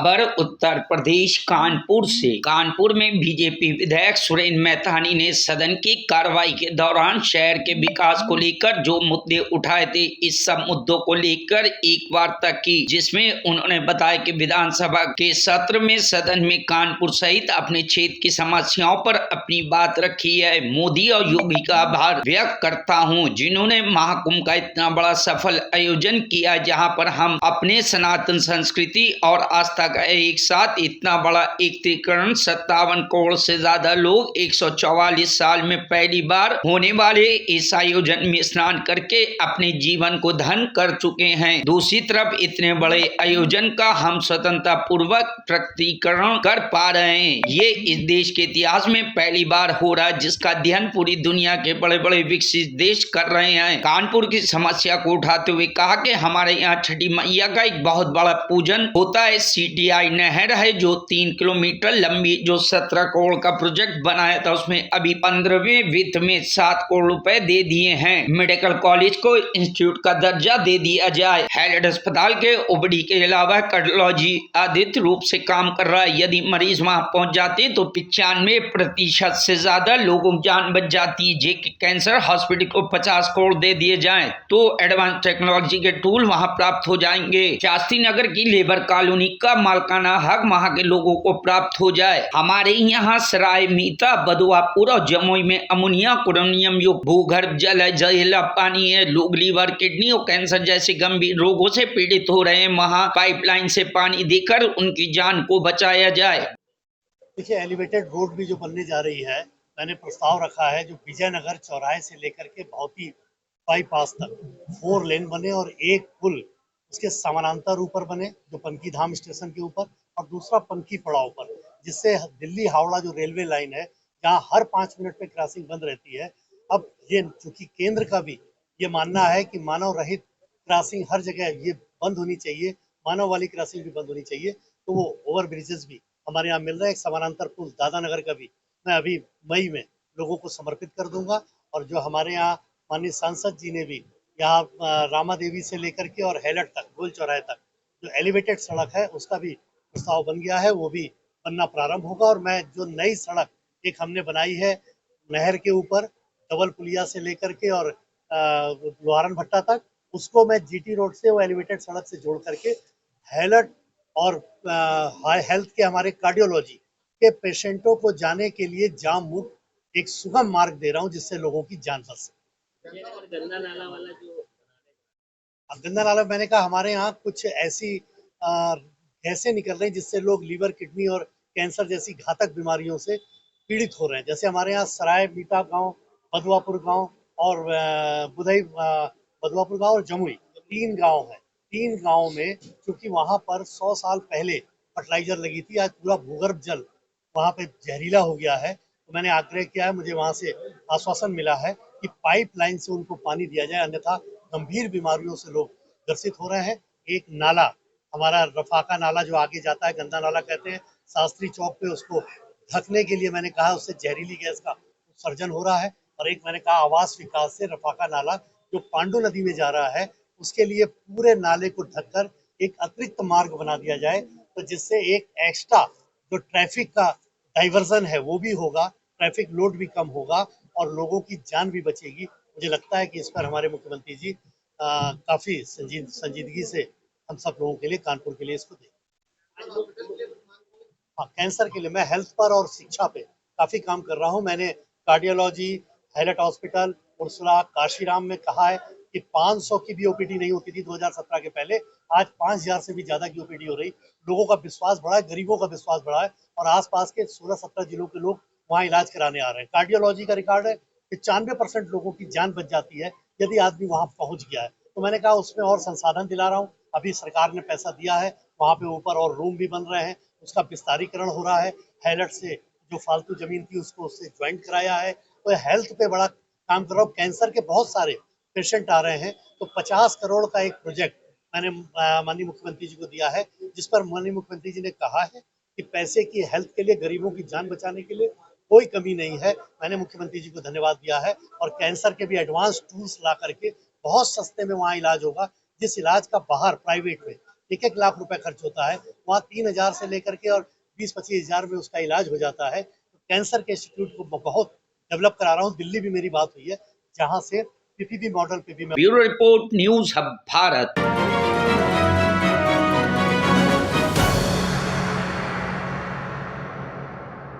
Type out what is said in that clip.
खबर उत्तर प्रदेश कानपुर से। कानपुर में बीजेपी विधायक सुरेंद्र मैथानी ने सदन की कार्रवाई के दौरान शहर के विकास को लेकर जो मुद्दे उठाए थे, इस सब मुद्दों को लेकर एक वार्ता की, जिसमें उन्होंने बताया कि विधानसभा के सत्र में सदन में कानपुर सहित अपने क्षेत्र की समस्याओं पर अपनी बात रखी है। मोदी और योगी का आभार व्यक्त करता हूं, जिन्होंने महाकुंभ का इतना बड़ा सफल आयोजन किया, जहां पर हम अपने सनातन संस्कृति और आस्था का एक साथ इतना बड़ा एकत्रीकरण 57 करोड़ से ज्यादा लोग 144 साल में पहली बार होने वाले इस आयोजन में स्नान करके अपने जीवन को धन्य कर चुके हैं। दूसरी तरफ इतने बड़े आयोजन का हम स्वतंत्रता पूर्वक प्रकटीकरण कर पा रहे हैं। ये इस देश के इतिहास में पहली बार हो रहा है, जिसका अध्ययन पूरी दुनिया के बड़े बड़े विकसित देश कर रहे हैं। कानपुर की समस्या को उठाते हुए कहा कि हमारे यहाँ छठी मैया का एक बहुत बड़ा पूजन होता है। सीटीआई नहर है जो 3 किलोमीटर लंबी, जो 17 करोड़ का प्रोजेक्ट बनाया था, उसमें अभी 15वें वित्त में 7 करोड़ रुपए दे दिए हैं। मेडिकल कॉलेज को इंस्टीट्यूट का दर्जा दे दिया जाए। हेल्थ अस्पताल के ओपीडी के अलावा कार्डियोलॉजी आदित्य रूप से काम कर रहा है। यदि मरीज वहां पहुंच जाते तो 95% से ज्यादा लोगों की जान बच जाती है। जे कैंसर हॉस्पिटल को 50 करोड़ दे दिए जाए तो एडवांस टेक्नोलॉजी के टूल वहां प्राप्त हो जाएंगे। शास्त्री नगर की लेबर कॉलोनी का मालकाना हक वहां के लोगों को प्राप्त हो जाए। हमारे यहाँ सराय मीता, बदुआपुर और जमुई में अमोनिया क्लोरीनियम युक्त भूगर्भ जल है, जहरीला पानी है। लोग लीवर, किडनी और कैंसर जैसे गंभीर रोगों से पीड़ित हो रहे हैं। वहां पाइपलाइन से पानी देकर उनकी जान को बचाया जाए। देखिए, एलिवेटेड रोड भी जो बनने जा रही है, मैंने प्रस्ताव रखा है जो विजयनगर चौराहे से लेकर के भौती बाईपास तक 4 लेन बने और एक पुल उसके समानांतर ऊपर बने, जो पनकी धाम स्टेशन के ऊपर, और दूसरा पनकी पड़ाव पर, जिससे दिल्ली हावड़ा जो रेलवे लाइन है, जहाँ हर 5 मिनट पे क्रॉसिंग बंद रहती है, अब ये चूंकि केंद्र का भी ये मानना है कि मानव रहित क्रॉसिंग हर जगह ये बंद होनी चाहिए, मानव वाली क्रॉसिंग भी बंद होनी चाहिए, तो वो ओवर ब्रिजेस भी हमारे यहाँ मिल रहा है। एक समानांतर पुल दादानगर का भी मैं अभी मई में लोगों को समर्पित कर दूंगा। और जो हमारे यहाँ माननीय सांसद जी ने भी यहाँ रामा देवी से लेकर के और हेलट तक, गोल चौराहे तक जो एलिवेटेड सड़क है, उसका भी प्रस्ताव बन गया है, वो भी बनना प्रारंभ होगा। और मैं जो नई सड़क एक हमने बनाई है नहर के ऊपर डबल पुलिया से लेकर के और लोहारन भट्टा तक, उसको मैं जीटी रोड से वो एलिवेटेड सड़क से जोड़ करके हेलट और हाई हेल्थ के हमारे कार्डियोलॉजी के पेशेंटों को जाने के लिए जाम मुक्त एक सुगम मार्ग दे रहा हूं, जिससे लोगों की जान बच सके। गंदा नाला वाला जो अब गंदा नाला, मैंने कहा हमारे यहाँ कुछ ऐसी गैसें निकल रही जिससे लोग लीवर, किडनी और कैंसर जैसी घातक बीमारियों से पीड़ित हो रहे हैं। जैसे हमारे यहाँ सराय मीता गांव, बदुआपुर गांव और बुधई बदुआपुर गांव और जमुई 3 गांव हैं। 3 गांव में क्योंकि वहां पर 100 साल पहले फर्टिलाइजर लगी थी, आज पूरा भूगर्भ जल वहां पे जहरीला हो गया है। तो मैंने आग्रह किया है, मुझे वहां से आश्वासन मिला है कि पाइपलाइन से उनको पानी दिया जाए, अन्यथा गंभीर बीमारियों से लोग ग्रसित हो रहे हैं। एक नाला हमारा रफाका नाला जो आगे जाता है, गंदा नाला कहते हैं, शास्त्री चौक पे उसको ढकने के लिए मैंने कहा उससे जहरीली गैस का उत्सर्जन हो रहा है। और एक मैंने कहा आवास विकास से रफाका नाला जो पांडु नदी में जा रहा है, उसके लिए पूरे नाले को ढककर एक अतिरिक्त मार्ग बना दिया जाए, तो जिससे एक एक्स्ट्रा जो ट्रैफिक का डाइवर्जन है वो भी होगा, ट्रैफिक लोड भी कम होगा और लोगों की जान भी बचेगी। मुझे लगता है कि इस पर हमारे मुख्यमंत्री जी काफी संजीदगी से हम सब लोगों के लिए, कानपुर के लिए इसको दें। हाँ, कैंसर के लिए मैं हेल्थ पर और शिक्षा पे काफी काम कर रहा हूँ। मैंने cardiology, Hallett hospital, Ursula, Kashiram में कहा है कि 500 की भी ओपीडी नहीं होती थी 2017 के पहले, आज 5000 से भी ज्यादा की ओपीडी हो रही। लोगों का विश्वास बढ़ा है, गरीबों का विश्वास बढ़ा है और आसपास के 16-17 जिलों के लोग वहाँ इलाज कराने आ रहे हैं। कार्डियोलॉजी का रिकॉर्ड है, 95% लोगों की जान बच जाती है यदि आदमी वहाँ पहुंच गया है। तो मैंने कहा उसमें और संसाधन दिला रहा हूँ। अभी सरकार ने पैसा दिया है, वहाँ पे ऊपर और रूम भी बन रहे हैं, उसका विस्तारीकरण हो रहा है। हैलट से जो फालतू जमीन थी उसको उससे ज्वाइंट कराया है। तो हेल्थ पे बड़ा काम कर रहा हूँ। कैंसर के बहुत सारे पेशेंट आ रहे हैं, तो 50 करोड़ का एक प्रोजेक्ट मैंने माननीय मुख्यमंत्री जी को दिया है, जिस पर माननीय मुख्यमंत्री जी ने कहा है कि पैसे की हेल्थ के लिए, गरीबों की जान बचाने के लिए कोई कमी नहीं है। मैंने मुख्यमंत्री जी को धन्यवाद दिया है और कैंसर के भी एडवांस टूल्स ला करके बहुत सस्ते में वहाँ इलाज होगा, जिस इलाज का बाहर प्राइवेट में 1-1 लाख रुपए खर्च होता है, वहाँ 3,000 से लेकर के और 20-25 हज़ार में उसका इलाज हो जाता है। तो कैंसर के इंस्टीट्यूट को बहुत डेवलप करा रहा हूँ, दिल्ली भी मेरी बात हुई है, जहाँ से पीपीपी मॉडल पे भी मैं bureau report news hub Bharat.